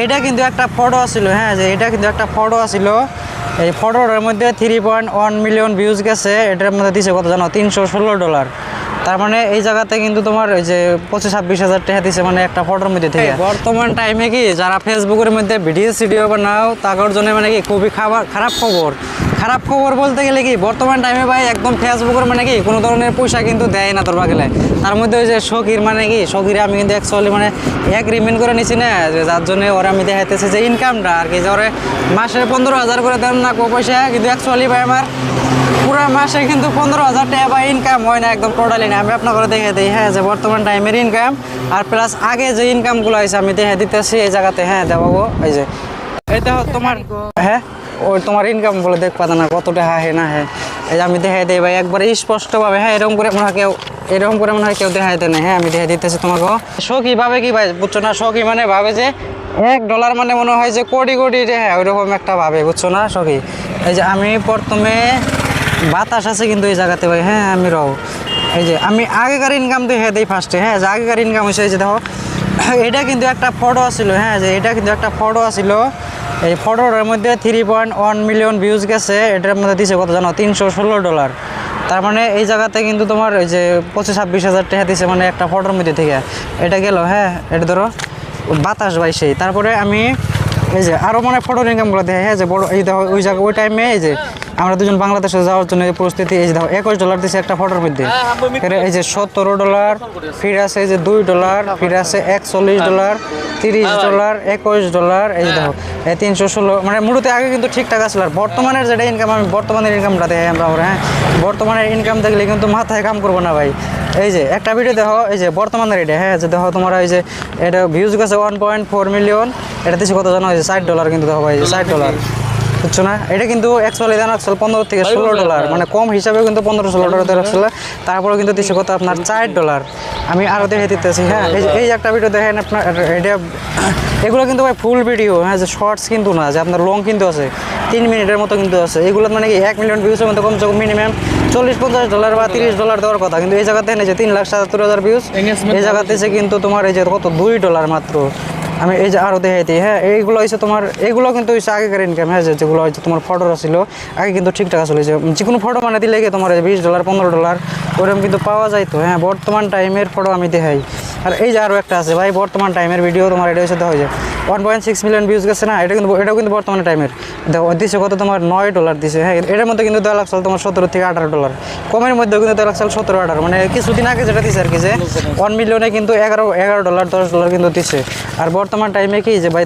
এটা কিন্তু একটা ফটো আছিল, হ্যাঁ, যে এটা কিন্তু একটা ফটো আছিল। এই ফটোটার মধ্যে 3.1 মিলিয়ন ভিউজ গেছে। এটার মধ্যে দিছে কত জানো, $316। তার মানে এই জায়গাতে কিন্তু তোমার ওই যে 25-26 হাজার টাকা দিছে, মানে একটা ফটোর মধ্যে থেকে। বর্তমান টাইমে কি যারা ফেসবুকের মধ্যে ভিডিও বানাও তাদের জন্য মানে কি খুবই খারাপ খবর। খারাপ খবর বলতে গেলে কি বর্তমান টাইমে ভাই একদম ফেসবুকের মানে কি কোনো ধরনের পয়সা কিন্তু দেয় না তোর গেলে। তার মধ্যে ওই যে শখীর মানে কি শখীরে আমি কিন্তু অ্যাকচুয়ালি মানে এগ্রিমেন্ট করে নিছি না, যে যার জন্য ওরা আমি দেখাইতেছে যে ইনকামটা আর কি, যে ওরা মাসে 15,000 করে দেন না পয়সা, কিন্তু অ্যাকচুয়ালি ভাই আমার পুরো মাসে কিন্তু 15,000 টাকা বা ইনকাম হয় না একদম টোটালি না। আমি আপনার করে দেখে দিই, হ্যাঁ, যে বর্তমান টাইমের ইনকাম আর প্লাস আগে যে ইনকামগুলো আছে আমি দেখে দিতেছি এই জায়গাতে। হ্যাঁ দেখাবো, এই যে এটা তোমার, হ্যাঁ ওই তোমার ইনকাম বলে দেখ পাতা না কতটা হ্যাঁ না, হ্যাঁ এই যে আমি দেখে দিই ভাই একবারে স্পষ্টভাবে। হ্যাঁ এরকম করে মনে হয় কেউ দেখাইতে নেই। হ্যাঁ আমি দেখে দিতেছি তোমাকে। শখী ভাবে কি ভাই বুঝছো না, শখী মানে ভাবে যে $1 মানে মনে হয় যে কোটি কোটি, হ্যাঁ ওইরকম একটা ভাবে, বুঝছো না শখী। এই যে আমি প্রথমে বাতাস আছে কিন্তু এই জায়গাতে ভাই, হ্যাঁ আমি রও এই যে আমি আগেকার ইনকাম দেখে দিই ফার্স্টে। হ্যাঁ যে আগেকার ইনকাম হয়েছে এই যে দেখো, এটা কিন্তু একটা ফটো আছিল, হ্যাঁ যে এটা কিন্তু একটা ফটো আছিল। এই ফটোটার মধ্যে 3.1 মিলিয়ন ভিউজ গেছে। এটার মধ্যে দিছে কত জানো, $316। তার মানে এই জায়গাতে কিন্তু তোমার ওই যে 25-26 হাজার টাকা দিছে, মানে একটা ফটোর মধ্যে থেকে। এটা গেল, হ্যাঁ এটা ধরো বাতাস ভাই সেই। তারপরে আমি এই যে আরও মানে ফটোর ইনকামগুলো দেখে, হ্যাঁ যে বড় এই দেখো ওই জায়গা ওই টাইমে এই যে আমরা দুজন বাংলাদেশে যাওয়ার জন্য এই পরিস্থিতি। এই যে দেখো $21 দিছে একটা ফটোর মধ্যে। এই যে $17, ফির আছে এই যে $2, ফির আছে $41, $30, $21, এই যে দেখো 316। মানে মূলত আগে কিন্তু ঠিকঠাক আসলে। আর বর্তমানের যেটা ইনকাম, আমি বর্তমানের ইনকামটা দেখে আমরা, হ্যাঁ বর্তমানের ইনকাম দেখলে কিন্তু মাথায় কাম করবো না ভাই। এই যে একটা ভিডিও দেখো, এই যে বর্তমানের এটা, হ্যাঁ যে দেখো তোমরা এই যে এটা ভিউজ গেছে 1.4 মিলিয়ন। এটা দিচ্ছে কত জানো, এই যে $60 কিন্তু দেখো ভাই, $60 বুঝছো না। এটা কিন্তু অ্যাকচুয়ালি দেন $15 থেকে $16, মানে কম হিসাবে কিন্তু $15-16 রাখছিল। তারপরে কিন্তু দিচ্ছে কত আপনার $4। আমি আরও দেখে দিতেছি, হ্যাঁ এই একটা ভিডিও দেখেন আপনার। এটা এগুলো কিন্তু ভাই ফুল ভিডিও, হ্যাঁ যে শর্টস কিন্তু না, যে আপনার লং কিন্তু আছে, 3 মিনিটের মতো কিন্তু আছে। এগুলো মানে কি 1 মিলিয়ন ভিউজের মধ্যে কমসে কম মিনিমাম $40-50 বা $30 দেওয়ার কথা। কিন্তু এই জায়গাতে যে 3,77,000 ভিউজ, এই জায়গাতে কিন্তু তোমার এই যে কত $2 মাত্র। আমি এই যে আরও দেখাই দিই, হ্যাঁ এইগুলো হয়েছে তোমার, এগুলো কিন্তু হয়েছে আগেকার ইনকাম। হ্যাঁ যেগুলো হয়েছে তোমার ফটো ছিল আগে কিন্তু ঠিকঠাক আসলে, যে কোনো ফটো মানে দিলে গিয়ে তোমার $20 $15 ওরকম কিন্তু পাওয়া যাইতো। হ্যাঁ বর্তমান টাইমের ফটো আমি দেখাই। আর এই যে আরও একটা আছে ভাই বর্তমান টাইমের ভিডিও, তোমার এটা হচ্ছে দেখা যায় 1.6 মিলিয়ন ভিউজ গেছে না। এটাও কিন্তু বর্তমানে টাইমের দেখো দিচ্ছে কত তোমার $9 দিছে। হ্যাঁ এটার মধ্যে কিন্তু দেওয়া লাগছিল তোমার $17-18। কমের মধ্যেও কিন্তু দেওয়া লাগছিল $17-18, মানে কিছুদিন আগে যেটা দিচ্ছে আর কি, যে 1 মিলিয়নে কিন্তু $11 $10 কিন্তু দিচ্ছে। আর বর্তমান টাইমে কি যে ভাই